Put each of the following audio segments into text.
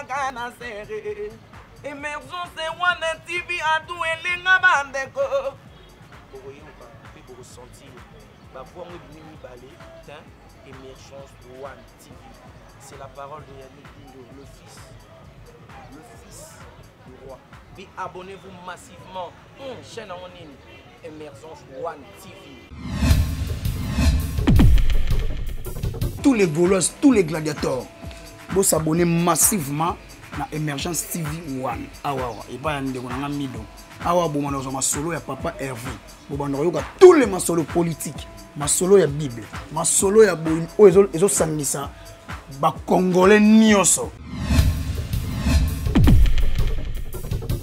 kaka na serre. Émergence wana TV atu elenga bandeko. Bokoyoka pe bokosentir. Ba voix mo bimi balé, hein? Émergence One TV. C'est la parole de Yannick Dindo, le fils du roi. Puis abonnez-vous massivement. Chaîne en ligne, Émergence One TV. Tous les Gaulois, tous les gladiateurs, vous s'abonnez massivement à Émergence TV One. Awa, et pas yande on a mido. Awa, bon on a solo ya papa Hervé. Bon on a tous les masolos politiques, masolo ya Bible, masolo ya boin. Oh ils ont sangisa. Ba Congolais nioso.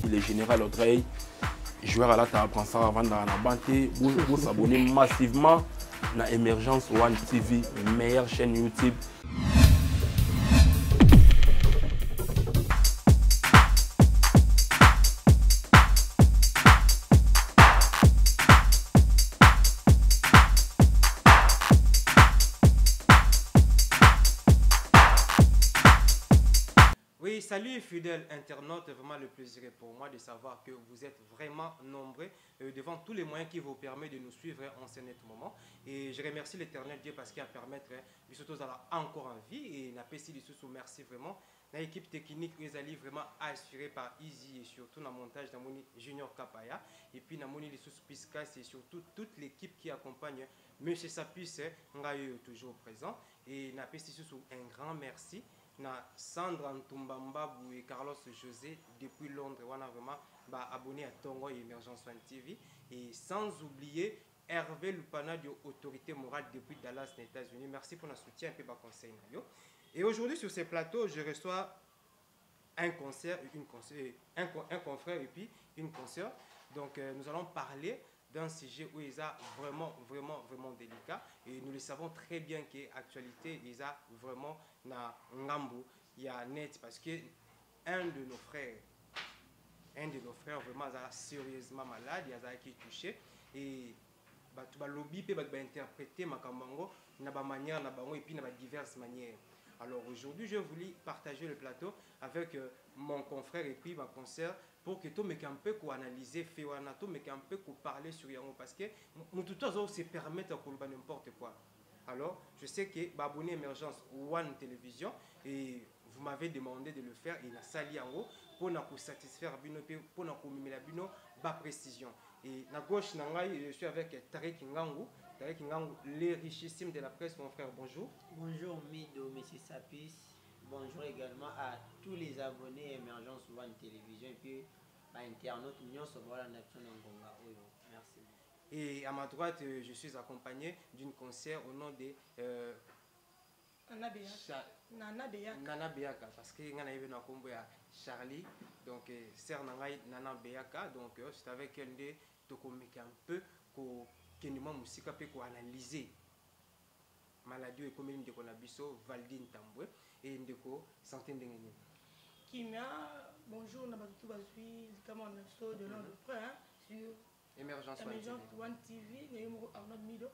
Le général Audrey, joueur à la table, prend ça avant dans la banque. Vous s'abonnez massivement à Émergence One TV, meilleure chaîne YouTube. Oui, salut fidèles internautes, vraiment le plaisir est pour moi de savoir que vous êtes vraiment nombreux devant tous les moyens qui vous permettent de nous suivre en ce net moment. Et je remercie l'éternel Dieu parce qu'il a permis de surtout encore en vie et n'a pas essayé de se merci vraiment. L'équipe technique ils allaient vraiment assurée par Easy et surtout dans le montage de Junior Kapaya et puis dans les sous Piscas et surtout toute l'équipe qui accompagne Monsieur Sapis toujours présent et n'a pas essayé un grand merci. Na Sandra Ntumbamba et Carlos José depuis Londres, on a vraiment abonné à Tongo et Émergence One TV et sans oublier Hervé Lupana de Autorité Morale depuis Dallas, les États-Unis. Merci pour notre soutien et pour conseil. Et aujourd'hui sur ces plateaux, je reçois un confrère et puis une consoeur. Donc nous allons parler d'un sujet où il a vraiment délicat et nous le savons très bien qu'actualité il a vraiment na ngambu il y a net parce que un de nos frères vraiment a sérieusement malade il a qui touché et tu vas lobby peut interpréter makamango na ba manière na bango et puis na ba diverses manières. Alors aujourd'hui je voulais partager le plateau avec mon confrère et puis ma consoeur pour que tout me un peu analyser Féwana, tout me un peu parler sur Yango parce que nous tout se permettre de n'importe quoi. Alors je sais que abonné Émergence One Télévision et vous m'avez demandé de le faire et la sali Yango pour nous satisfaire pour nous la bino bas précision. Et à gauche je suis avec Tarek Ngangu. Tarek Ngangu, les richissimes de la presse, mon frère, bonjour. Bonjour Mido, monsieur Sapis. Bonjour également à tous les abonnés Émergence One Télévision et puis à internautes merci. Et à ma droite, je suis accompagné d'une concert au nom de Nana Beyaka parce que nous avons Charlie, donc sœur Nana Beyaka, donc c'est avec elle de un peu que nous avons analyser maladie et commune de Konabiso, Valdine Tamboué et Ndeko Santé Ndengeni. Kimia, bonjour, Nabatutu Basui, comment on a de nom de frère sur Émergence One TV, Arnaud Mido.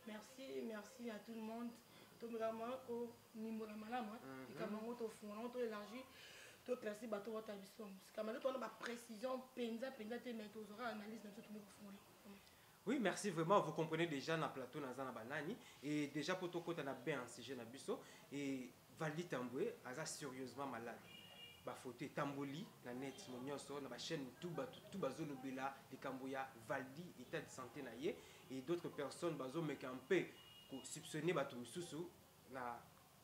Merci à tout le monde. Tout le monde au niveau de la malade, et comme on a fond, on a élargi, tout classé bateau votre avison. C'est comme on a précision, penza, mais tu auras analyse dans tout le monde. Oui, merci vraiment. Vous comprenez déjà dans le plateau dans Banani et déjà pour tout côté on a bien un sujet dans Bisso et Valdi Tamboué a sérieusement malade. Ba photo Tamboli na net monyoso na ba chaîne tout bazo nobela de Kamboya Valdi état de santé na ye et d'autres personnes bazo mekampe ko soupçonner bato mususu na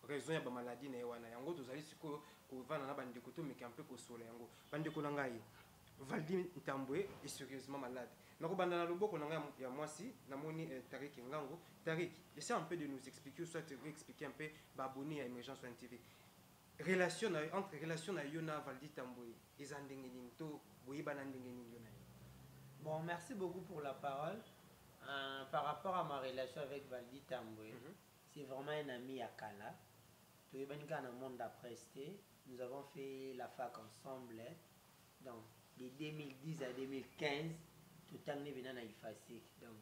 raison ya ba maladie na wana yango tozali siko ko vana na bande ko to mekampe ko sola yango bande ko ngai Valdi Tamboué est sérieusement malade. Nakobanda loboko na ya mwasi namoni Tarik Ngango. Tarik, essaie un peu de nous expliquer soit tu veux expliquer un peu abonné à Émergence One TV. Entre relation à Yona Valdi Tamboué et Zandengeni to boyibana ndengeni Yona. Bon, merci beaucoup pour la parole. Par rapport à ma relation avec Valdi Tamboué, c'est vraiment un ami à Kala. Tout est bien dans le monde d'après-esté. Nous avons fait la fac ensemble. Donc, de 2010 à 2015, tout le temps nous venons à IFASIC. Donc,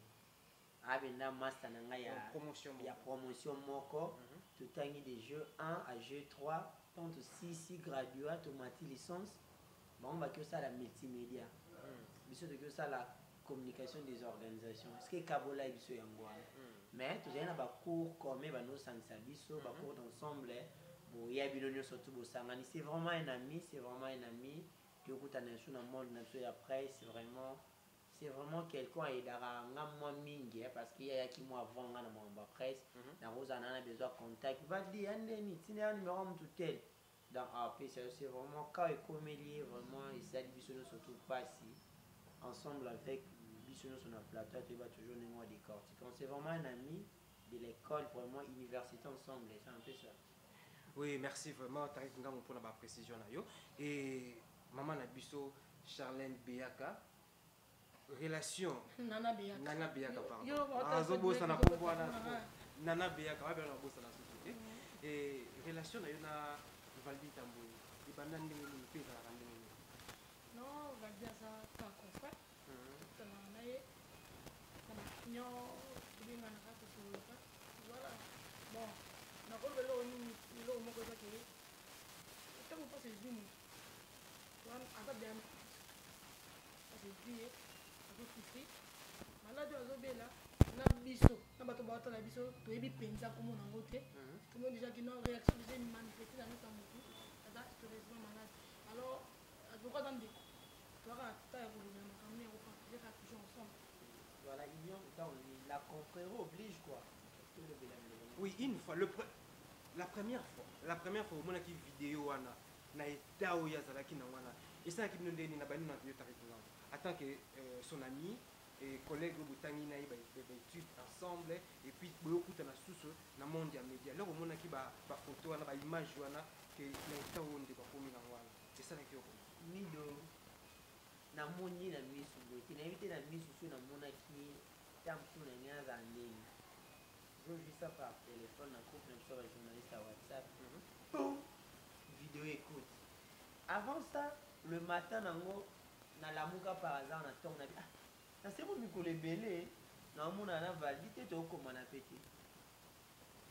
avec un master, il y a promotion moko. Tout le temps des jeux 1 à jeu 3 tant si graduat tomati licence bango baki osala multimédia biso toki osala communication des organisations ce que kabola ye biso yango wana mais tozali na bacours comme banosangisa biso bacours d'ensemble boya bino nyonso tu bosangani c'est vraiment un ami tokutana biso na monde na biso ya presse c'est vraiment quelqu'un aidaka nga mwa mingi parce que yayaki mwa avant nga na mwamba presse nakozala na besoin contact vadi andeni tina ya numéro mutu tel dans AP c'est vraiment quand ekomeli vraiment esali biso nyonso tu pasi ensemble avec biso nyonso na plateau toyeba toujours ndenge wa décortique c'est vraiment un ami de l'école vraiment université ensemble c'est un peu ça. Oui, merci vraiment Tarik Ngamou pour la précision na yo et maman na biso Charlène Beyaka relation Nana Beyaka pardon azobosa na kombo na Nana Beyaka ba na bosa na société et relation na yo na Valdi Tamboui ibanda ndenge ni pesa na ndenge non Valdi asa ta confrère na ye na nyo kubinga na ka suluka voilà bon na ko velo ni lo mo ko zake tango pas c'est venu wan ata bien c'est vie azokufi maladi azobela na biso na bato baotala biso toyebi mpenza komona yango te tomoni déjà que non réaction déjà manifeste na notre motu aza heureusement malade alors pourquoi dans ndeko toaka ta ya kolobela makambo ya kopartager ka toujours ensemble voilà union dans la confrérie oblige quoi oui une fois la première fois omona ki vidéo wana na état oyo azalaki na wana esalaki bino ndeni na bani na yo Tarik Ngamou en tant que son ami et collègue botangi na ye baétude ensemble et puis boyokutana susu na monde ya média lero omonaki bafoto wana baimage wana ke na état oyo ndeko akomi nango wana esalaki yo mido namoni na misu boye te nayebi te na misu so namonaki ta mosusu na ngai aza ndenge je vis ça par téléphone na groupe na biso ya bajournaliste ya WhatsApp vidéo écoute avant ça le matin nango nalamuka par hasard na ntongo nabi nasebo mikolo ebele naomona na Valdi te tookoma na pe te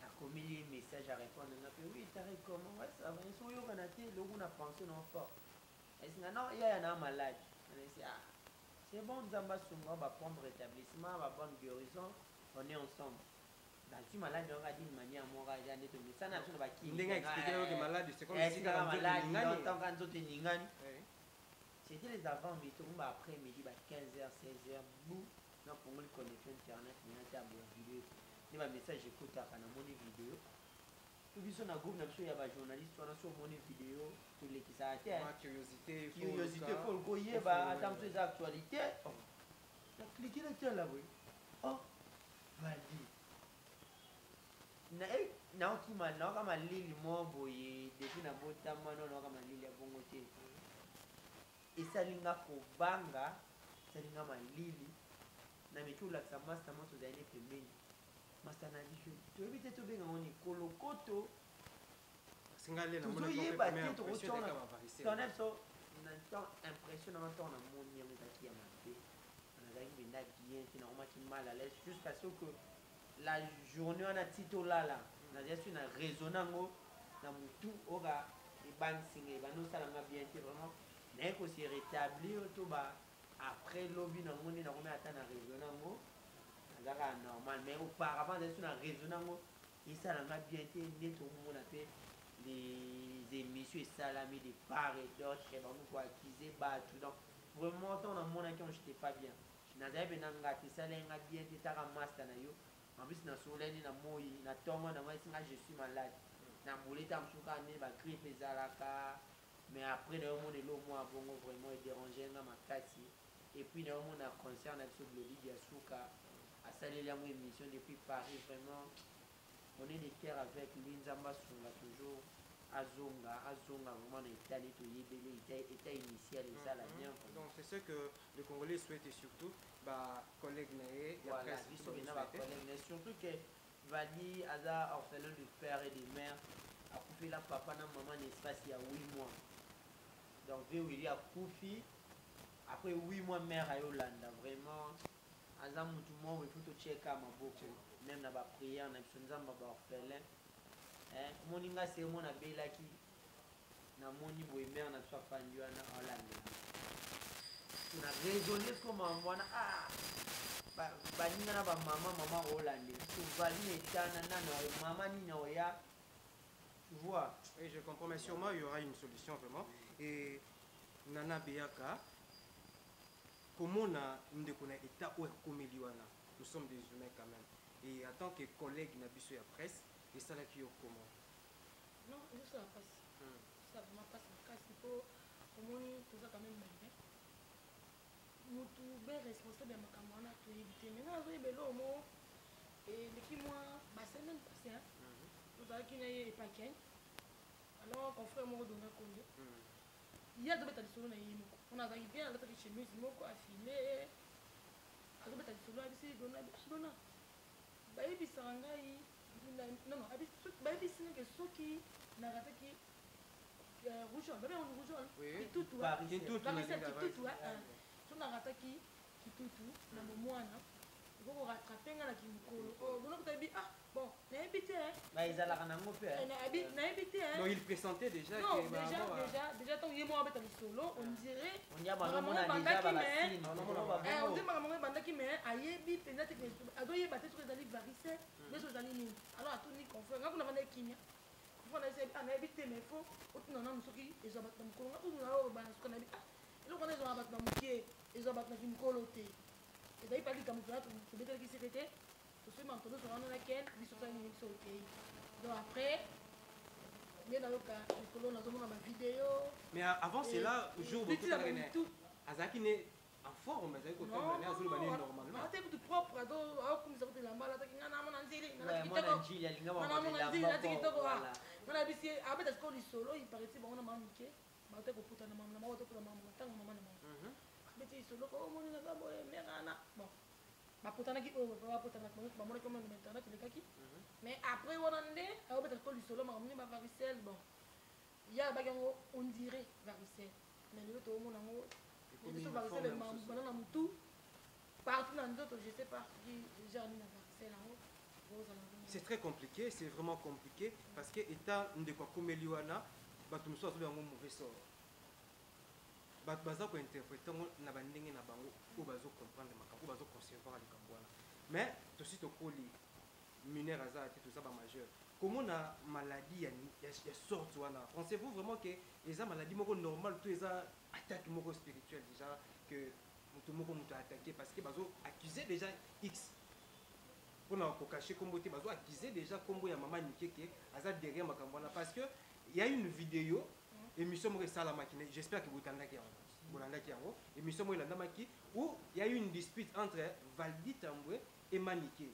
nakomeli ye message arépondre nga mpe oui Tarik comment ouais ça va eso oyokana te eloko na pensé non fort esinga non yaya na malade anesi c'est bon nzambe asunga baprendre rétablissement babonne guérison on est ensemble tu malade donc a dit de manière morale ya ndeto misana biso na bakini ndenge expliqué que malade c'est comme si ka malade longtemps quand nzoto eningani c'était les avant-midi on va après-midi 15h 16h bou na pongoli connexion internet na ta bo vidéo ni ba message ekotaka na moni vidéo tout biso na groupe na biso ya ba journaliste wana so moni vidéo to lekisa te curiosité faut ko yeba attends ces actualités na cliquer là tel là oui oh Valdi na okima na kama lili mo boye depuis na botama no kama lili ya bongo te esalinga kobanga esalinga malili na meki olakisa master mo tozali ne pembeni master na biso toyebi te tobenga ngo ni kolokoto tozoyeba te tokotona tona biso na temps impression na ntango na moni yango ezalaki ya mabe nazalaki mpenza bien te nakomaki mal à l'aise jusqu'à ce que la journée wana ti tolala nazali so na raisonne yango na motu oka ebangisinga ebandi osalanga bien te vraiment naye kosi rétablir to après lobi nango nde nakomi ata na raisonne yango nazalaka normal mais auparavant nazali so na raisonne yango esalanga bien te nde tokomona mpe les émissions esalami de part et d'autre bango koaccuse bato donc vraiment ntango namonaki yango j'étais pas bien nazali mpe nanga te esalenga bien te taka master na yo en plus na soleni na moi na ntongo nango esinga je suis malade na mbula eta mosusu kaka nde bagrippe ezalaka mais après naomona elo mwa bongo vraiment edérange nga makasi et puis naomona concert na biso Glody Diasuka asaleli yango émission depuis Paris vraiment on est de cœur avec lui nzambe asunga toujours azonga vraiment na état neti oyebeli état initial ezala bien donc c'est ce que le Congolais souhaite et surtout collègue na ye voilà biso bena bacollègue na surtout que Valdi aza orphelin de père et de mère akufela papa na maman na espace ya 8 mois donc Wili akufi après 8 mois mère ayolanda vraiment aza mutu moko il faut tocheka maboko même na baprière na biso nzambe baorphelin moninga se mona belaki namoni boye mère na biso afandi wana aolandela tona raisonne po mama wana baninga na mama olandela sovaline etana nano mama nini oya tu vois. Oui, je comprends, mais sûrement il y aura une solution vraiment. Et Nana Beyaka, comment on a une état où nous sommes des humains quand même. Et en tant que collègue Nabiso ya presse, et ça là qui est comment? Non, ça passe. Ça vraiment passe en cas, il faut au moins tout ça quand même bien. Nous tous bien responsables de ma camarade pour éviter. Maintenant, vous avez au moins et depuis moi, ma semaine passée, nous avons qu'il pas qu'un. Alors, on fait mon donner congé. Il y a d'autres solo na yimo. On a arrivé bien à l'autre chez nous, ils m'ont affilé. Alors, d'autres solo à ici, donna. Baby Sarangai, non, baby Sina que ceux qui n'a raté qui rougeol, baby on rougeol, qui tout, qui tout, son n'a raté qui tout, na moana. Il faut rattraper la qui me colle. Oh, donc tu as dit, ah, bon, n'a habité, hein. Bah, ils allaient en Angleterre. N'a habité, hein. Non, il pressentait déjà. Non, déjà, tant qu'il y a moi avec un solo, on dirait. On y a maman déjà vaccine. On dit maman banda qui met ayebi peut-être que adoye battre sur les alliés varicelles, mais sur les alliés. Alors à tout ni confrère, quand on a des kinia. Quand on a essayé à habiter mais faut autant non nous qui ils ont battu mon colon, on a au bas ce qu'on a dit. Et donc on a battu mon pied, ils ont battu une coloté. Et d'ailleurs pas dit comme ça, c'est peut-être qui c'était. Tout ce maintenant sur on a laquelle ils sont allés sur le pays. Donc après bien dans le cas, les colons ont montré ma vidéo. Mais avant c'est là jour où tout Azaki n'est en forme, mais c'est normalement. Ah, t'es tout propre, comme ça vous la malade, qui n'a pas nzili, on a vu avec la scola solo, il paraît que on a manqué, mais t'es pour na maman, maman pour maman, tant maman maman. Mais tu solo comme on est là, bon. Ma potana qui va potana maman comme on maintenant tu les kaki. Mais après on a ndé, avec la scola solo, maman ma varicelle, bon. Il y a bagango on dirait varicelle. Mais le tout le monde partout dans d'autres, je sais pas qui gère la varicelle là-haut. C'est très compliqué, c'est vraiment compliqué parce que étant de quoi comme Eliwana, batum so aso bango mauvais sort. Baza ko interpréter na bandenge na bango ou bazo comprendre makambo, bazo concevoir les kambwana. Mais tout suite au coli mineur azar tout ça ba majeur. Comment na maladie ya sorte wana? Pensez-vous vraiment que les maladies moko normal tout les attaque moko spirituelle déjà que tout moko muto attaqué parce que bazo accusé déjà X. Pour na ko cacher comme boté bazo accusé déjà comme ya maman Nikeke aza derrière makambwana parce que il y a une vidéo émission mo sala makine, j'espère que vous tandaki yango. Bolandaki yango émission mo landa maki où il y a eu une dispute entre Valdi Tambwe et Maniké.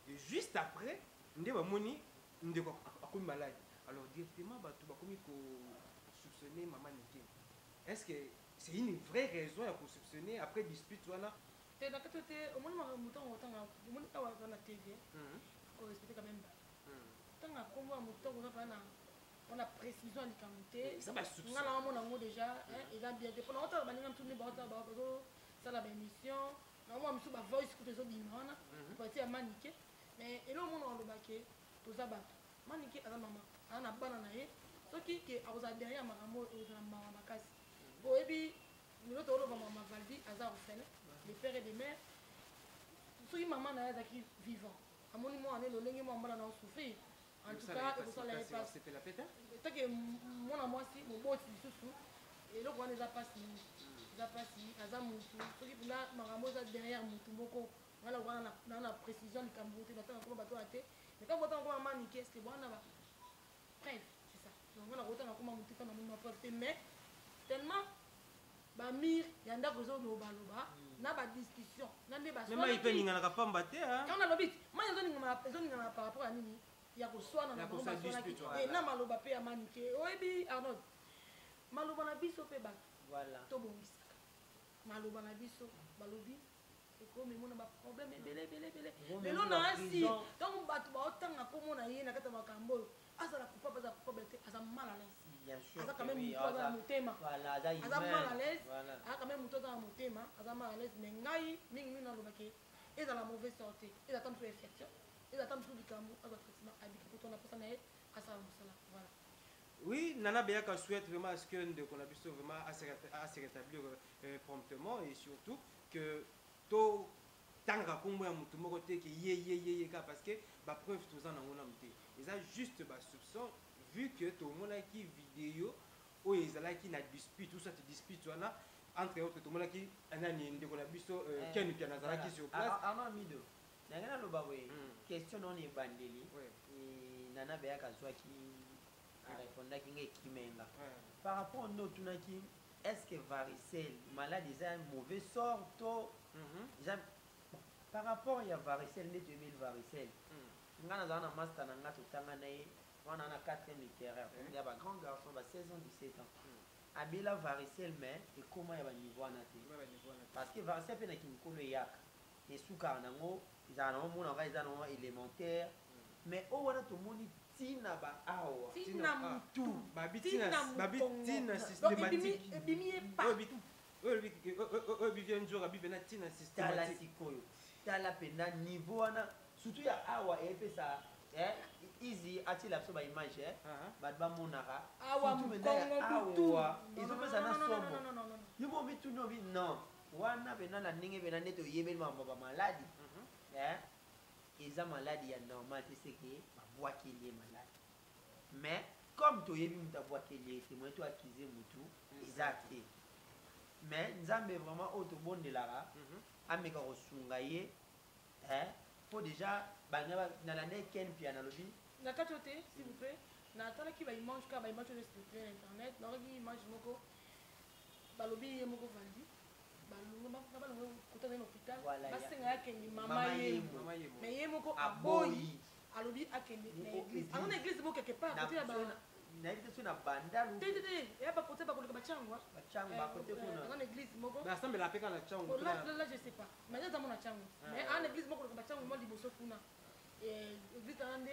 Et juste après ndé ba moni ndé ko akomi malade. Alors directement bato bakomi ko soupçonner maman Niké. Est-ce que c'est une vraie raison pour soupçonner après dispute voilà? Tu dans côté au moins mouton autant au moins ta wa na TV. Faut respecter quand même. Tant à comment mouton on a précision à l'écamité. Ça va soupçonner. On a déjà ils ont bien depuis longtemps baninga tout ni bota ba ça la émission. Normalement monsieur ba voice que les autres dimana. Parti à Maniké. Mais et là on a le baquet tout ça bat. Maniké à la maman. On a banana ce qui a aux derrière maramo aux makasi. Bon et puis nous autres on va Valdi azar fait les pères et les mères. Ceux qui maman na qui vivant. À mon moment on est le lengue moi on a souffrir. En tout cas, c'était la fête. Tant que mon amour si mon beau tu sous et là on déjà passé. Déjà passé azar mutu. Ceux qui là maramo derrière mutu moko. Voilà on a la précision du Cameroun maintenant comment bateau até. Mais quand on entend comment Maniké c'est bon on va bref, c'est ça. Donc on a autant comment mutu quand on m'a porté mais tellement bamir yanda kozo no baloba na ba discussion na ne ba mais ma ipe ninga na pamba te hein on a lobit ma yazo ninga par rapport à nini ya ko swana na ko swana et na maloba pe ya Maniké oyebi Arnold maloba na biso pe ba voilà to bongisaka maloba na biso balobi et comme mon ba problème belé mais non na asi donc batu ba otanga ko mona ye na kata makambo asa la coupa pas coupable te asa mal à l'aise. Bien sûr. Asa quand même muto dans mon thème. Voilà, asa mal à l'aise. Asa quand même muto dans mon thème, asa mal à l'aise mais ngai mingi na lobake. Et dans la mauvaise santé, et attend sur infection, et attend sur du camou, asa traitement habitué pour ton approche na asa musala. Voilà. Oui, Nana Beyaka souhaite vraiment à ce que qu'on a pu vraiment à se rétablir promptement et surtout que tout tanga kombo ya mutu moko te que ye ka parce que ba preuve tous en ngona muté. Ils a juste ba soupçon vu que tout le monde a qui vidéo ou ils a qui na dispute tout ça te dispute wana entre autres tout le monde a qui anani ndeko na biso Ken Pianazala qui sur place. Armand Mido. Nangana lo bawe question non e bandeli. Nana Beyaka zwaki répondre qui Kimenga. Par rapport à notre tunaki, est-ce que varicelle, maladie, c'est un mauvais sort par rapport à varicelle, net 2000 varicelle. On a un master dans notre tanganaï, on a un 4e littéraire. Il y a un grand garçon, 16 ans, 17 ans. Abila varicelle, mais et comment il y a un niveau à parce que varicelle, c'est un peu de yak. Et sous carnango, ils ont un élémentaire. Mais au moins, tout le monde tina ba awa tina mutu babitina systématique tina systématique tala penda niveau wana surtout ya awa epesa easy atila so ba image ba monaka awa mutu awa ezopesa na somo yumo bitu no bi non wana penda na ndenge penda neto yebeli mambo ba maladi eza maladi ya normal c'est que voix qui est malade. Mais comme tu as vu ta voix qui est témoin, tu as accusé Moutou, exact. Mais nous avons vraiment autre bon de là, Ameka Rosungaye, pour déjà, dans l'année Ken Pianalobi. Na kachote, s'il vous plaît, na tala qui va image ka ba image sur internet, na regi image moko balobi moko vandi. Balungu babalungu kota na hôpital, basenga yake ni mama yemo. Mais yemo ko aboyi. Alobi akende na église alors na église moko quelque part côté ba na église na bandalu tete ya ba côté ba ko ba changwa côté kuna na église moko ba semble la peka na changwa là je sais pas mais ça mon changwa mais en église moko ba changwa mo liboso kuna et église ande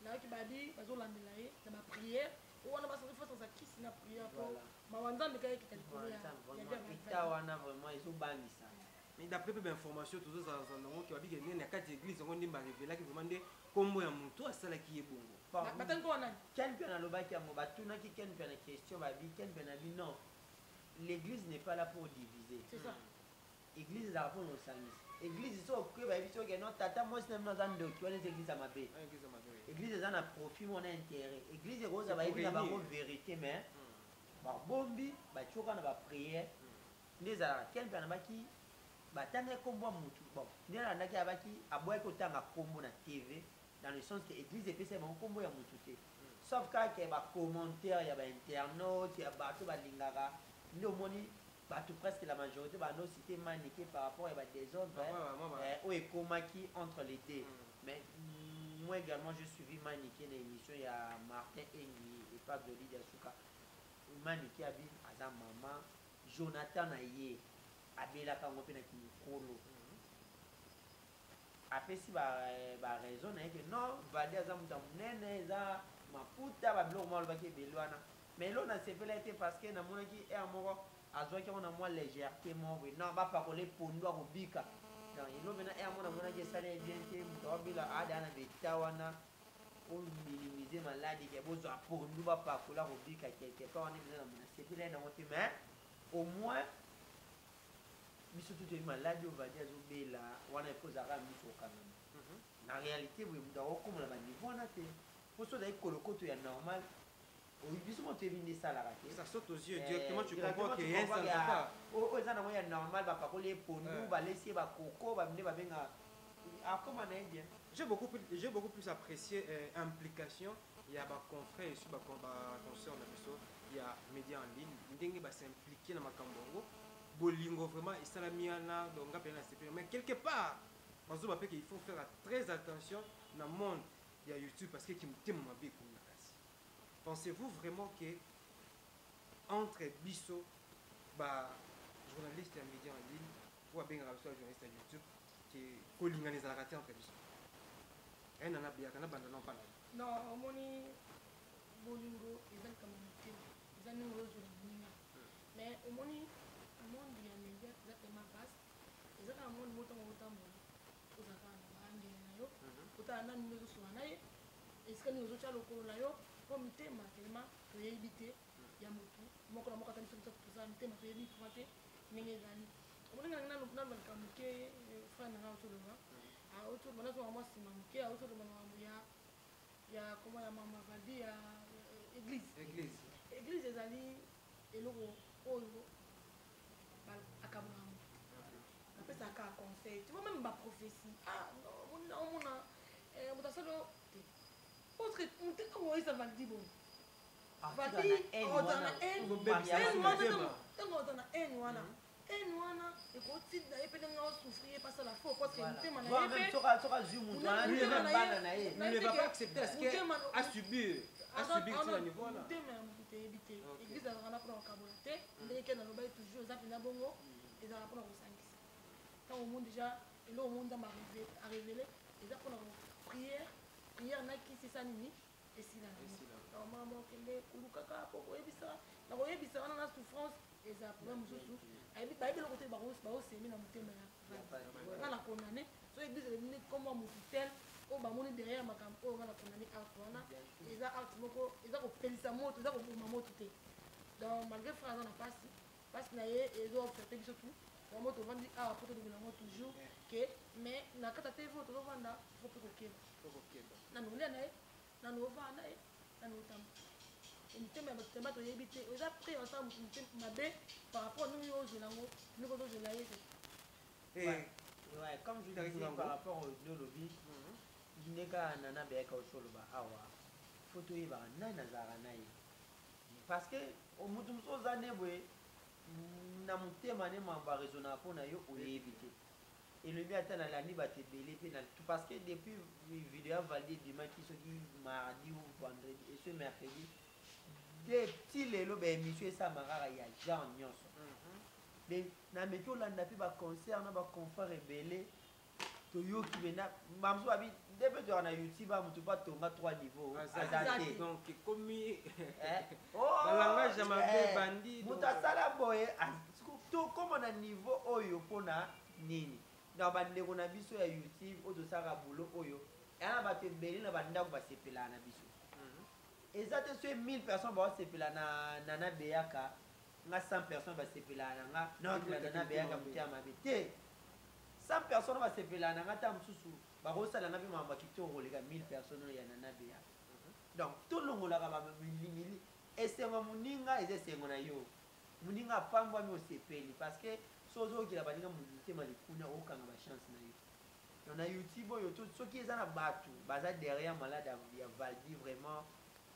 na ki babi bazo landela ye na ba prière ou on a pas fait ça kiss na prière pour ma wanzambe kay ki talikolo ya itawana vraiment ils ont banni ça. Mais d'après peu d'informations tous ça dans qui va bien na quatre église on dit ba révéler qui demande kombo ya mutu asala ki ebongo batango wana Ken Pianalobaki ya mobatuna ki Ken Piana question babi Ken Pianabi non l'église n'est pas là pour diviser c'est ça église là pour nos services église so que babi so que non tata moi c'est même dans ndo qui on église à mabe église ça na profit mon intérêt église rose ba église ba vérité mais ba bombi ba choka na ba prière ndeza Ken Pianabaki batanga kombo mutu bon ndela ndaki abaki aboye ko tanga kombo na TV dans le sens que église epesa ba kombo ya mutu te sauf que ba commentaire ya ba internaute ya bato ba lingaka ndo moni bato presque la majorité ba no cité maniqué par rapport à ba désordre ou ekomaki entre les deux mais moi également je suivi maniqué na émission ya Martin Engi et Pablo Lydia Souka maniqué abi aza maman Jonathan Aye abela kango pe na kimikolo apesi ba raison na que non vadi aza muta munene eza maputa ba biloko malo baki belwana mais lo na sepela été parce que na monaki moko azwaki on a moi légèreté moko non ba pa koler pondo ko bika non ilo bena mona monaki sale bien te muta bila ada na betawana pour minimiser maladie que bozo pondo ba pa kola ko bika quelque part on est dans na sepela na moté mais au moins biso tout est malade on va dire zobela wana ekozaka miso kanana na réalité oui muda okomona ba niveau na te poso dai kolokoto ya normal o biso mo te bindi sala raté ça saute aux yeux directement tu comprends que rien ça ne va pas o za na moya normal ba pakole pondu ba laisser ba koko ba mne ba benga akoma na bien j'ai beaucoup plus apprécié implication il y a ba confrère sur ba concert na biso il y a médias en ligne ndenge ba s'impliquer na makambo bolingo vraiment isalamiana donc mais quelque part il faut faire très attention dans le monde de YouTube parce que pensez-vous vraiment que entre biso journaliste et médias en ligne ou bien journaliste à YouTube qui colinga les arrêtés entre biso un an a bien kana banda non pas non omoni bolingo ezali communauté ezali ngozo na mais omoni monde ya média eza tellement vaste eza kaka monde motango otambola ozalaka na bandele na yo otala nani nde ozosola na ye esika nini ozotya lokolo na yo po mitema tellement toyebi te ya motu moko na moko atali soki tozala mitema toyebi kuma te ndenge ezali omonenga nalobaka moke frère nanga otoloba otoloba nazonga mwa nsima moke otoloba na mambo ya koma ya mama valdi ya église ezali eloko oyo akabolaka motu napesaka conseil tu vois même baprophétie omona moto asali te parce que ntango oyesa valdi boye ntango oza na haine wana haine wana ekotinda ye mpe ndenge osouffrir ye pasala faux parce que motema na ye motema ya motu teyebi te église azalaka mpona kokabola te ndenge ke nalobaki toujours eza mpenza bongo ezalaka mpona kosangisa ntango omoni déjà eloko omoni nzambe arévele eza mpona prière nakisi esa nini esila mama okende kolukaka po koyebisa wana na souffrance eza problème mosusu bayebi eloko te baosemi na motema ya nga na condamné so église elebini komwa motu tel oyo bamoni derrière makambo oyo nga na condamné acte wana eza acte moko eza kopelisa moto eza koboma moto te donc malgré frère aza na pasi na ye ezooferte biso tu yango tovandi awa po tolobela yango toujours ke mais na kati ya tv oyo tozovanda fo mpe kokeba nano olia na ye nano ovaa na ye nano otamba mitema ya bato toyebi te eza pre osala motu mabe par rapport ndenge yo ozela yango ndenge ozozela ye comme je disais par rapport au lobby ndeka nana beyaka osoloba awa fo toyebaka nani nazalaka na ye parce que motu mosusu oza ne boye na motema ne mambo aresonaka mpo na yo oyebi te elobi ata nalandi bato ebele mpe parce que depuis video ya valide ebimaki soki mardi ou vendredi eso mercredi ti lelo baémission esalama kaka ya genre nyonso na meki olanda mpe baconcert na baconfrère ebele toyoki mena bamosusu babi nde mpe toyaka na youtube a motu mpo atonga 3 niveau aza te donc ekomi balangage ya mabe bandi moto asala boye tokóma na niveau oyo mpona nini na bandeko na biso ya youtube oyo tosalaka bulo oyo eya na bato ebele na bandako basepelaka na biso eza te so 1000 personnes baosepela na nana beyaka nga 100 personnes basepelaka na nga naokila nana beyaka motema mabe te 100 personnes basepelaka na nga ta mosusu bakosala nga mpe mambo kitoko koleka 1000 personnes oyo ya nana beyaka donc tolongolaka bamilingili esengo moninga eza esengo na yo moninga apambwami osepeli parce que so ozokila baninga motema likuna okanga bachance na yo donc na youtube oyo soki eza na bato baza derrière malade ya valdi vraiment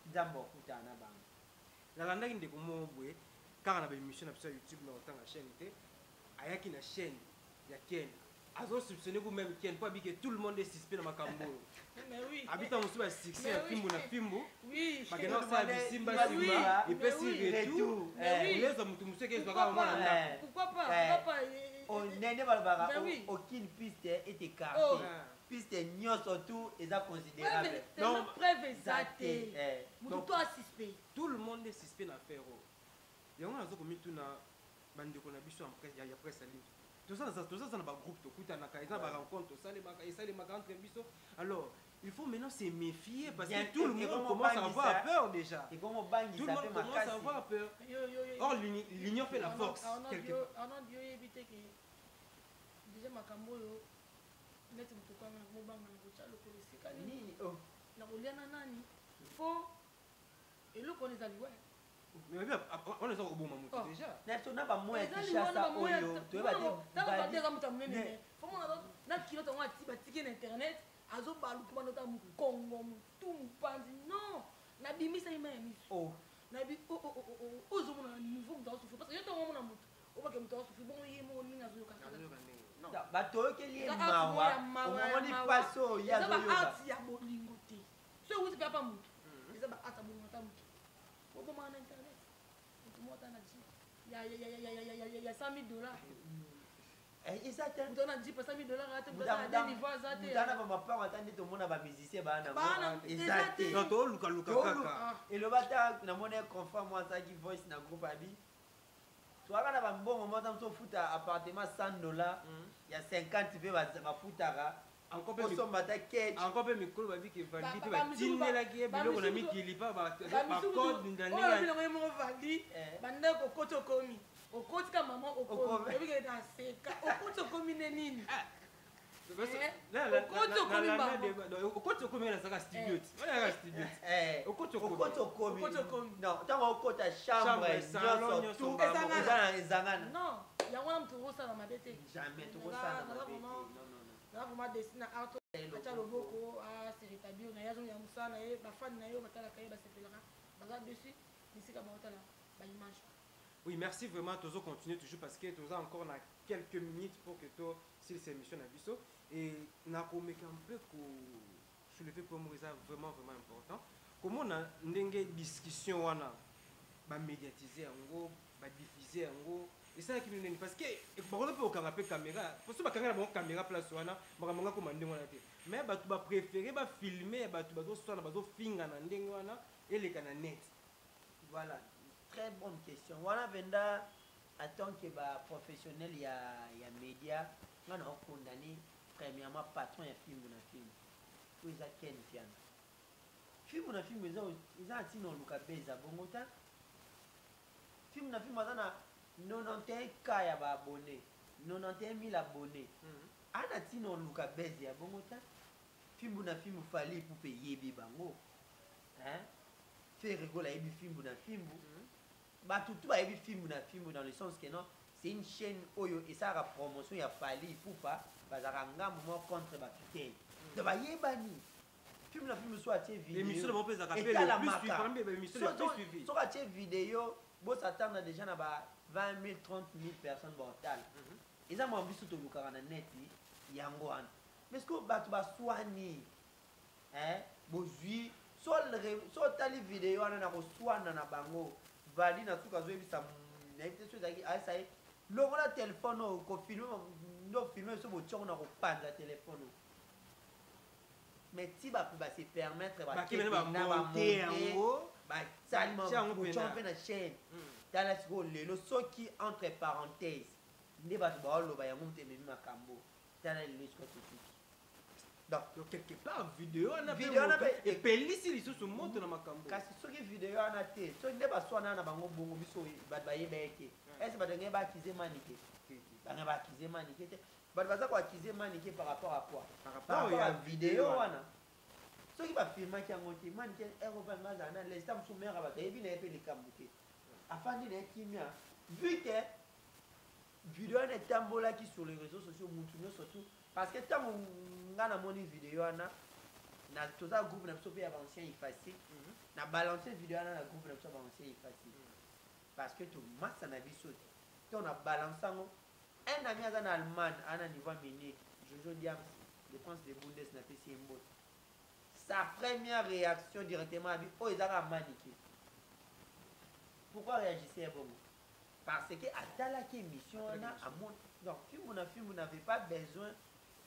nzambe okutana na bango nalandaki ndeko moko boye kaka na baémission na biso ya youtube na kotanga chaîne te ayaki na chaîne ya ken azosoupçonne ku même ken po abike tout le monde est suspect na makambo oyo abita mosusu basuccès ya fimbu na fimbu bakenda kosala bisimbasimba epesi retour oleza motu mosu eke ezwaka omona ndako nene balobaka aucune piste est écartée piste nyonso tu eza considérable donc preuve eza te motu to asuspect tout le monde est suspect na affaire oyo yango nazokomituna bandeko na biso ya presse alive toza na bagroupe tokutanaka eza na barencontre esalemaka entre biso alors il faut maintenant se méfier parce que tout le monde commence à avoir peur déjà tout le monde commence à avoir peur or l'union fait la force quelque part éviter que déjà makambo oyo neti moto kwanga mobanga na kotya lokolo esika nini na kolia na nani fo eloko wana ezali on eza koboma moto déjà tona bamoya kishasa oyo toyebadeka moto amememe fomona na kilo tango batiki na internet azobaluka banota mokongo motu mopanzi non nabimisa ima ya miso nabi ozomona niveau moto aosufri parce que yo ntango omona moto obake moto aosufri bongo ye moko ndenge azoyoka bato oyokeli ye mawa omoni pasi oyo ye azoyoka eza baarti ya bolingo te so ewuti mpe apa motu eza baarti ya bolingo ata motu obomaka na internet motu moko ata na ji ya 100 000 $. eza te moto na ji pa 100 000 $. ate moto niveau aza te mutana bamapango ata nde tomona bamusicien baa nango eza te non toolukaluka kaka eloba ta namoni confrère mo azalaki voice na groupe abi toaka na bambongo mota moso ofuta appartement $100 ya 50 mpe bafutaka encore peu micro babi que Valdi pe batinelaki ye biloko na mikili pa bacode Valdi bande kokoti okomi okoti ka mama okomi ebike na seka okoti okomi nini okoti okomi na saka studio okoti okomi non ntango okota chambre nyonso ezangana non yango wana moto okosala mabe te jamais tokosala mabe na vraiment dessine art atia loboko aserétablir na ye azongi ya mosala na ye bafani na ye oyo batalaka ye basepelaka baza dessus bisika baotala baimage. Oui, merci vraiment. Toujours continuer toujours parce que nous avons encore quelques minutes pour que toi, si c'est émission à Bisso et n'a un peu soulever pour moi vraiment important. Comment on a une discussion on a médiatiser en gros, diffuser en gros. Et ça qui nous parce que par exemple au canapé caméra, pour ça la caméra place on a vraiment commander on a été. Mais tu vas préférer filmer, tu vas soit na bazo finga na ndenge wana et les cananet. Voilà. Très bonne question. Voilà, Venda, en tant que professionnel, il y a média, on a condamné premièrement patron et film na film. Pour ça Ken Fian. Film na film ils ont atteint le cabeza bongota. Film na film azana 91K ya ba abonnés, 91 000 abonnés. Ana tino le cabeza ya bongota. Film na film fallait pour payer bibango. Hein? Faire rigoler les films na film. Tout a film dans le sens que non, c'est une chaîne oyo et ça la promotion il a fallu pour pas bazaranga moment contre ba tutelle. De ba yebani. Film na film soit vidéo. L'émission de mon père ça rappelle le plus suivi, l'émission le plus suivi. Sur la vidéo, bon s'attendre déjà na ba 20 000 30 000 personnes mortales. Et ça m'a vu sur le canal net yango an. Mais ce que ba soigner hein, bozui sur tali vidéo na ko soigner na bango. Vali na tuka zo ebisa na ite so zaki asa e longo na téléphone ko filmer no filmer so bo tchongo na ko panza téléphone mais ti ba se permettre ba monter ngo ba tellement ko tchompe na chaîne dans la go lelo so qui entre parenthèses ne ba ba lo ba ya monter memi makambo dans la lelo ko tout. Donc quelque part vidéo na et pelisi liso so monte na makambo kasi soki vidéo ana te so ne ba swana na bango bongo biso ba yebeke est-ce ba denga ba akize manike ba ba akize manike te ba baza ko akize manike par rapport à quoi par rapport à vidéo wana soki ba filma ki angote manike ero ba ngaza na les tam soumera ba yebi na epe likambuke afandi na kimia vu que vidéo na tambola qui sur les réseaux sociaux mutu surtout parce que tant on a mon vidéo na tout ça groupe na sopi avancé effacé na balancer vidéo na groupe na sopi avancé effacé parce que tout masse na biso on a balancé un ami en Allemagne à un niveau minier Jojo Diams défense de Bundes na PC Mbot sa première réaction directement a dit oh ils ont maniqué pourquoi réagissez bon parce que à telle émission on a donc film n'avait pas besoin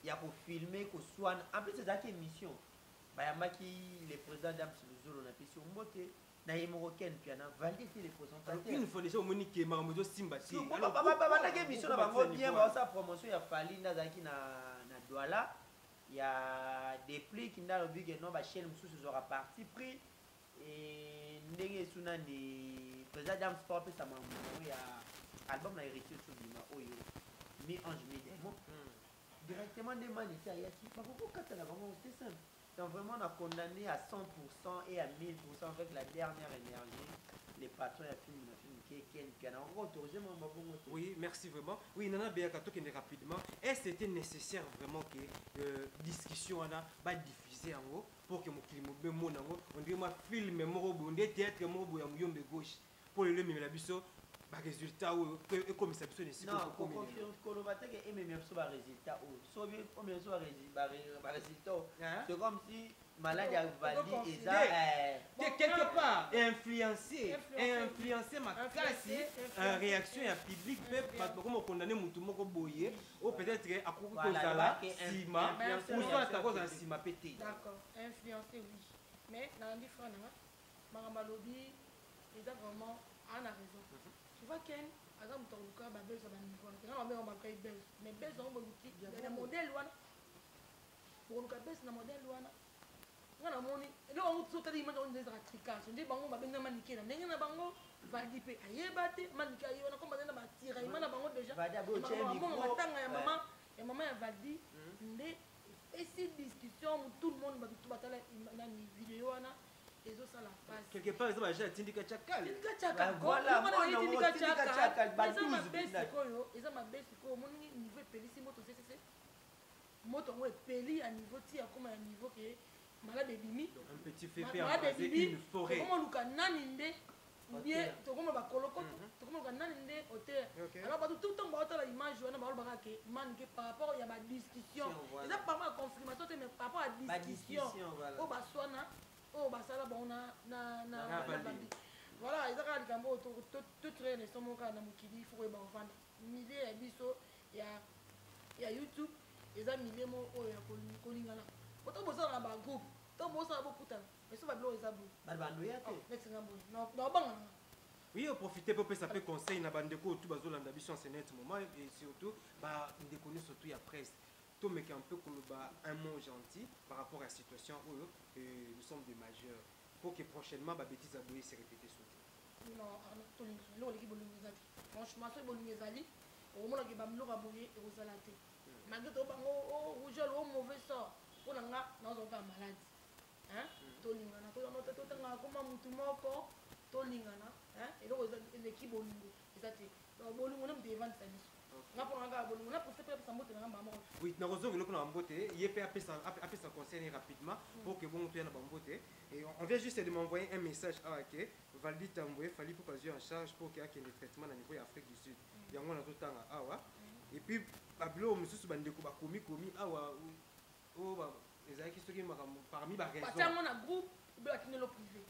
il y a pour filmer que soit en plus c'est ça qui émission bayamaki le président d'Ams Luzolo na pesi ombote na yemoroken puis na validé les présentateurs une fois déjà monique mamodo simba si alors papa na émission na bango bien ba sa promotion ya fali ndazaki na Douala il y a des prix qui n'a le but que non ba chaîne mususu aura parti pris et ndenge suna ni président d'Ams Sport ça m'a il y a album na héritier sur bima oyo mi ange mi démon directement des manités à Yaki. C'est simple. Donc vraiment on a condamné à 100% et à 1000% avec la dernière énergie les patrons et film qui est autorisé. Oui, merci vraiment. Oui, Nana Béakato qui est rapidement. Est-ce que c'était nécessaire vraiment que discussion va diffuser en haut pour que mon climat on dirait moi film on dirait théâtre on gauche pour le même la biso résultat ou comme ça besoin de non colobaté que même sur ba résultat ou so bien comme sur ba résultat c'est comme si maladie a validé et ça quelque part influencer ma classe réaction à public peut comme condamner mutu moko boyer ou peut-être à cause de la sima ou soit à cause de sima pété d'accord influencer oui mais dans différent ma lobby ils ont vraiment a raison. Tu vois Ken, à exemple, ton corps a besoin d'un niveau. On va faire mais besoin de le modèle. boluka bese na modèle wana nga namoni eloko yango sotali image yango ezaka tricage nde bango babenga manike na ndenge na bango valdi mpe ayeba te manike ayeba komba nde na batiraillement na bango déjà amona matanga ya mama ya valdi nde esi discussion tout le monde bato batala nani video wana ezosala face quelque part eza baja tindika chakala eza mabe sikoyo omoni niveau epelisi moto sesese moto yango epeli ya niveau ti akoma ya niveau ke malade ebimi malade ebimi tokomoluka nani nde bien tokoma bakolokoto tokomoluka nani nde auteur alors bato tout ntango baotala image wana balobaka ke manke par rapport ya badiscussion eza par rapport ya confirmation te mais par rapport ya discussion oyo baswana oyo basala bango na bandi voilà eza kaka likambo oyo totreye leson moko kaka na mokili ifo koyeba kovanda milie ya biso ya youtube eza milie moko oyo ya kolingana ota bosala na bagroupe to bosala bokutana eso babilo eza boye babandoya te netinga boye naobangana oui profiter pour ça peut conseil na bandeko tout bazolanda biso en net moment et surtout ba ndeko ni surtout ya presse to meke un peu koloba un mot gentil par rapport à la situation où nous sommes des majeurs pour que prochainement ba bêtises aboyer se répéter surtout non to lingo leki bolingo ezali franchement so bolingo ezali omona ke ba mloka boye ezala te malgré to bango rougeole au mauvais sort pona nga nazoka malade hein tolingana totanga koma mutu moko tolingana hein eloko eleki bolingo eza te bolingo na mutu evandisa biso nga mpona nga bolingo na profite mpe apesa mbote na nga mbama oui nakozongi eloko na bambote ye mpe apesa conseil rapidement pour que bongo toya na bambote et on vient juste de m'envoyer un message awa ke Valdi Tamboué fali mpo bazwi en charge pour ke akende traitement na niveau ya Afrique du Sud yango nazotanga awa et puis babilo mosusu bandeko bakomi awa oyo ezalaki soki makambo parmi baraisonbatiango na groupe obe batindeli privé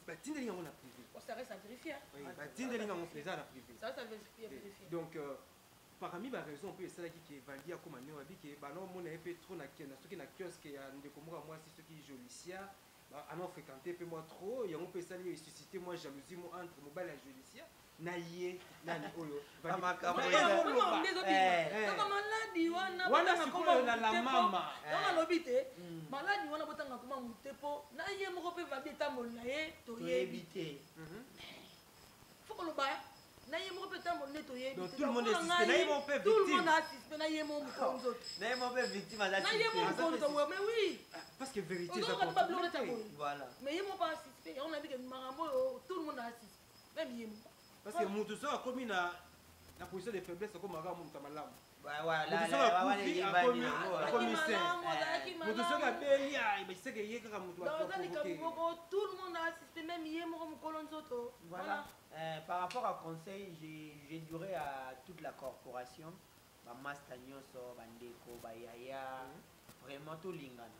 batindeli yango na privé ça reste à vérifier batindeli yango eza na privé ça reste à vérifier donc parmi baraison mpe esalaki ke Valdi akoma neo abi ke banomona ye mpe trop na soki na kiosque ya ndeko moko ya mwasi soki jolicia ano fréquenté mpe moi trop yango mpe esali esuscité moi jalousie mo entre mobali ya jolicia na ye nani oyo maladi wana sikoyo na la mama donc alobi te maladi wana botanga koma mute mpo na ye moko mpe Valdi etamboli na ye toyebi te fo koloba na ye moko mpe etamboli nde toyebi tout le monde assiste na ye mo mokolo nzoto na ye mo mpe victime na ye mo mokolo nzoto mais oui parce que vérité voilà mais ye mo pas assiste yango nayebi ke makambo oyo tout le monde assiste même ye mo parce que moto so akomi na position de faiblesse akomaka moto malamu moto soki abeli baseke ye kaka moto tout le monde assiste même ye moko mokolo nzoto voilà par rapport à conseil je dirais à toute la corporation bamaster nyonso bandeko bayaya vraiment tolingana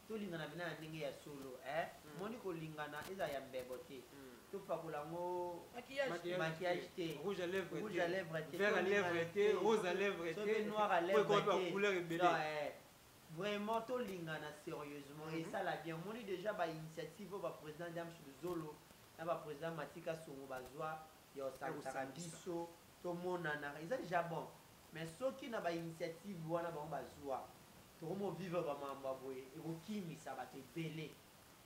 bina na ndenge ya solo moni kolingana eza ya mbebo te topakola yango maquillage te rouge à lèvres te vert à lèvres te rose à lèvres te noir à lèvres te couleur ebele vraiment tolingana sérieusement et ça la bien moni déjà ba initiative ba président James Zolo na ba président Matika Songo bazwa ya osantaka biso tomonana eza déjà bon mais soki na ba initiative wana bango bazwa tokomo vivre bamamba boye ekokimisa bato ebele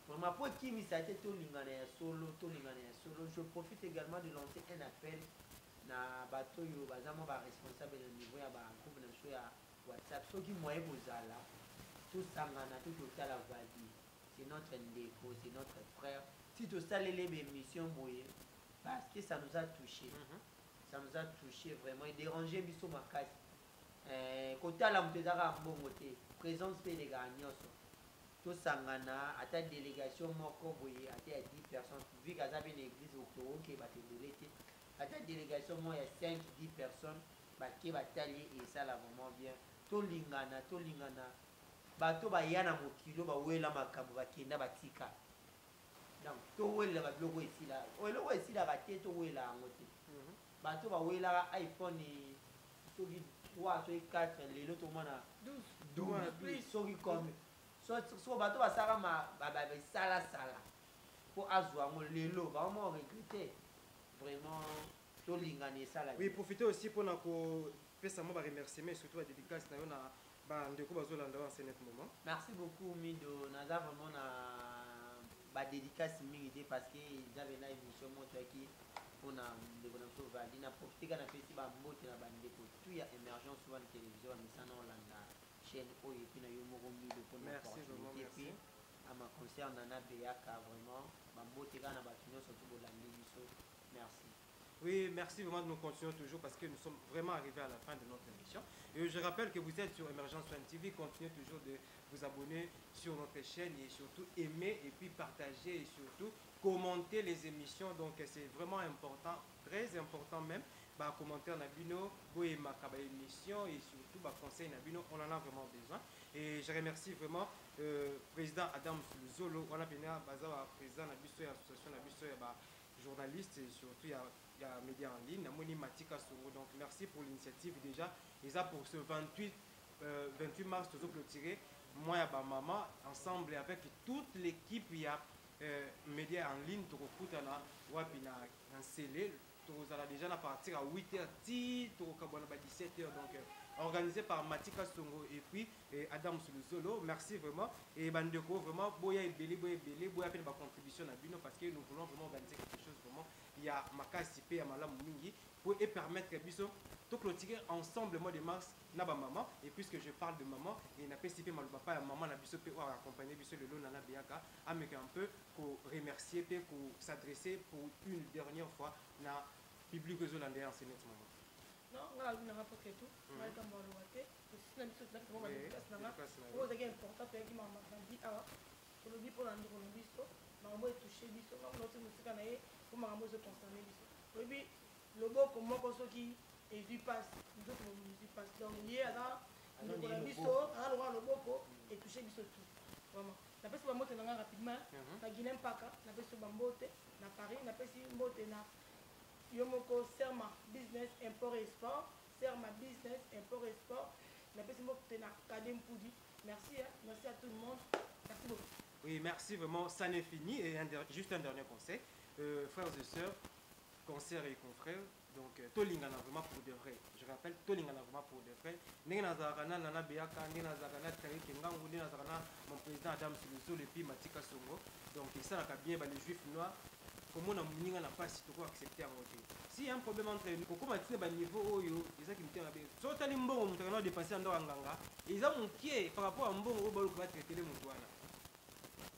vraiment po ekimisa te tolingana ya solo je profite également de lancer un appel na bato oyo baza mwa baresponsable na niveau ya bagroupe na biso ya WhatsApp soki moye kozala tosangana to totala Valdi c'est notre ndeko c'est notre frère si tosalele bémission boye parce que ça nous a touché vraiment edérange biso makasi kotala moto ezaka mbongo te présence mpe elekaka nyonso tosangana ata délégation moko boye ata ya 10 personnes vu kaza mpe na église okoke bato ebele te ata délégation moko ya 5-10 personnes bake batali esala vraiment bien tolingana bato baya na mokilo bawela makambo bakenda batika donc towelaka biloko esila eloko esilaka te towela yango te bato bawelaka iPhone soki 3 soki 4 lelo tomona 12 soki comme so bato basalaka basalasala mpo azwa yango lelo vraiment regrete vraiment tolingana esala oui profiter aussi mpona kopesa mwa baremerciement surtout badédicace na yo na Bah, de coup, bazolanda en ce moment. Merci beaucoup Mido. Naza vraiment na dédicace mingi parce que j'avais une émission moi qui on a de bonnes choses vali na profiter kana pesi ba mbote na bande ko tout ya émergence sur la télévision mais ça non landa chaîne o et puis na yo moko Mido pour nous opportunité puis à ma concert nana Beyaka vraiment ba mbote kana ba kinyo surtout bolandi biso. Merci. Oui, merci vraiment de nous continuer toujours parce que nous sommes vraiment arrivés à la fin de notre émission. Et je rappelle que vous êtes sur Emergence One TV. Continuez toujours de vous abonner sur notre chaîne et surtout aimer et puis partager et surtout commenter les émissions. Donc c'est vraiment important, très important même. Bah, commentaire Nabino, et ma émission et surtout bah, conseil Nabino, on en a vraiment besoin. Et je remercie vraiment président Adam Zolo, on a bien président Nabiso et association Nabiso et journaliste et surtout il y a médias en ligne, Namoni Matika Soro. Donc merci pour l'initiative déjà. Et ça pour ce 28 mars, toujours clôturé. Moi et ma maman, ensemble avec toute l'équipe, il y a médias en ligne, tout le monde a scellé. Nous allons déjà partir à 8h, 17h. Donc organisé par Matika Songo et puis Adam Suluzolo. Merci vraiment. Et Bandeko, vraiment, boya et belé, boya fait ma contribution à Bino parce que nous voulons vraiment organiser quelque chose vraiment. Il y a Makasi P, Amala Moumingi pour permettre que Biso tout clôturer ensemble le mois de mars na ba maman. Et puisque je parle de maman, et n'a pas cipé mal papa et maman na Biso pour accompagner Biso le lot nana Biaka, avec un peu pour remercier pour s'adresser pour une dernière fois na public hollandais en ce moment. Non, on a rapport et tout. On a comme on l'a fait. C'est une chose là que on va dire que c'est important. C'est important que qui m'a dit ah, pour le dire pour l'année pour le biso, mais on va toucher biso. On a aussi musique à naïe pour ma maman se concerner biso. Oui, le beau comme moi comme ceux qui et vu passe, nous autres on nous passe. Donc lié à là, on a biso, à le beau et toucher biso tout. Vraiment. La personne va monter rapidement. La Guinée Paka, la personne va monter, na Paris, la personne monter na Yomoko Serma Business Import et Sport, Serma Business Import et Sport. Merci merci à tout le monde. Merci beaucoup. Oui, merci vraiment. Ça n'est fini. Et juste un dernier conseil. Frères et sœurs, concerts et confrères, donc Tolingana vraiment pour de vrai. Je rappelle, Tolingana vraiment pour de vrai. Nenazarana, Nana Beaka, Nenazarana, Kengangu, Nenazarana, mon président Adam Siluso, et puis Matika Songo. Donc, ça n'a bien les juifs noirs. Comment on a pas si tu peux accepter en côté. S'il y a un problème entre nous, comment tu sais niveau oyo, ils ont qui me tiennent à bien. Soit tu as un bon, on a dépassé en Anganga. Ils ont mon pied par rapport à un bon au bol qui va traiter les moutouana.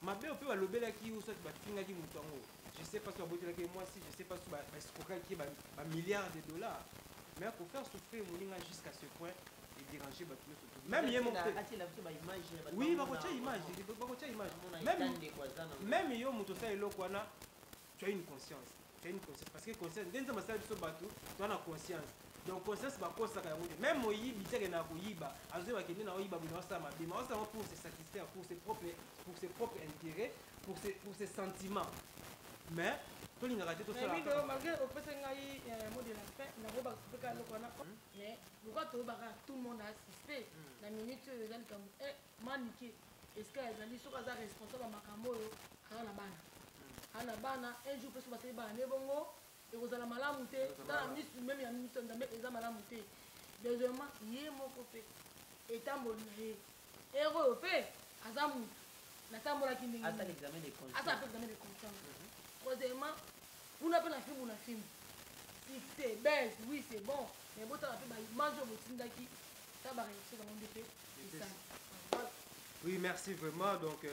Ma belle peut le bel qui ou soit battinga qui moutongo. Je sais pas si la beauté là moi si je sais pas si escroquer qui un milliard de dollars. Mais pour faire souffrir mon jusqu'à ce point et déranger battu surtout. Même il mon oui, image. Même yo mutosa elokwana. Tu as une conscience. Tu as une conscience. Parce que conscience, dès que tu as une conscience. Donc, conscience, c'est pas ça. Même moi, il y a pour se satisfaire, pour ses propres intérêts, pour ses sentiments. Mais, tout le monde a raté tout ça. Malgré le mot de la fin, mais pourquoi tout le monde a assisté la minute maniqué. Est-ce qu'il y a des responsables de Makambo à la banane? Ana bana un jour parce que ba ne bongo et vous allez malamu te dans ministre même ya ministre ndambe eza malamu te deuxièmement yé moko pe etambola ye ero pe azamu na tambola kindingi asa l'examen de conscience asa l'examen de conscience troisièmement vous n'avez pas la film si c'est bête oui c'est bon mais bon ça va faire ba image au tindaki ça va réussir dans mon défait c'est ça. Oui, merci vraiment. Donc,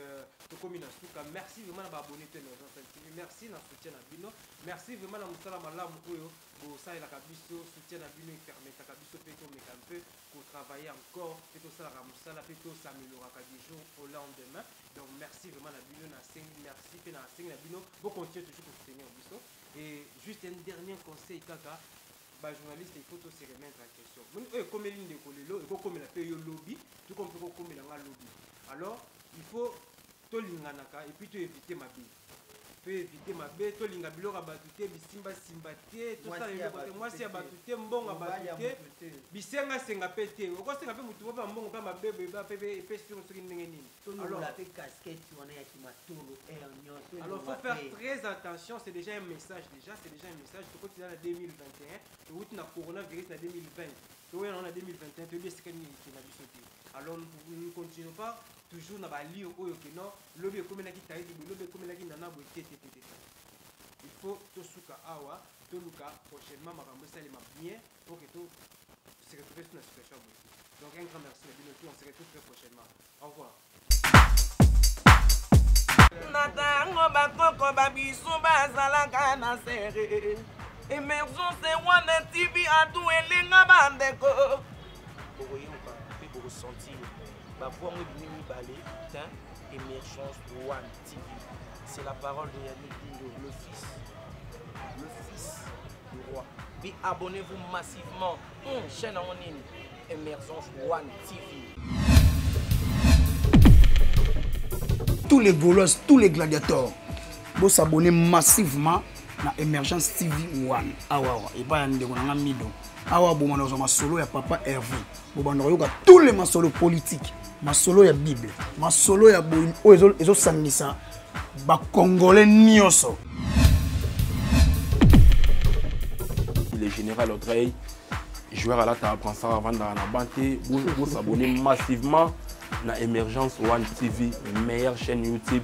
merci vraiment à abonner à merci à soutien à Bino. Merci vraiment à Moussala Malam pour ça et la Kabiso, soutien à Bino et permettre à Kabiso un peu pour travailler encore. Et tout ça, Moussala, et tout s'améliorer du jour au lendemain. Donc, merci vraiment à Bino, merci à Bino. Vous continuez toujours pour soutenir Biso. Et juste un dernier conseil, Kaka. Journaliste, il faut se remettre en question. Comme il y a comme la paye lobby, tout comme comme il y a lobby. Alors, il faut tout l'inganaka et puis tu éviter ma bille. Tu éviter ma bille, tout l'ingabilo rabatute, bisimba simbate, tout ça. Moi, c'est abatute, mbonga batute, bisenga senga pété. Au quoi c'est un peu moutou, pas mbonga, pas ma bébé, pas bébé, et puis sur ce qui n'est alors, la casquette, on a qui m'a tourné. Alors, il faut faire très attention. C'est déjà un message. C'est déjà un message. Tu continues en 2021. Tu as le coronavirus en 2020. Oui, on a 2021, tu es bien ce qu'il a vu sauter. Alors nous ne continuons pas toujours dans la ligne où il faut tout souka awa, tout luka prochainement marambo ça les bien pour que tout se retrouve sur la situation. Donc un grand merci à vous, on se retrouve très prochainement. Au revoir. Natango bakoko babisu bazalaka na sere. Emergence wana TV atu elenga bandeko. Bokoyoka pe bokosentir. Bavoix moi bimi balé, hein? Emergence One TV. C'est la parole de Yannick Dindo, le fils du roi. Puis abonnez-vous massivement. Chaîne en ligne, Emergence One TV. Tous les Gaulois, tous les gladiateurs, vous s'abonnez massivement à Emergence TV One. Awa, et pas yande on a mido. Awa, bon on a solo ya papa Hervé. Bon on a tous les masolos politiques, masolo ya Bible, masolo ya boin. Oh ils ont sanisa. Ba Congolais nioso. Le général Audrey, joueur à la table, prend ça avant dans la banque. Vous s'abonnez massivement à Emergence One TV, meilleure chaîne YouTube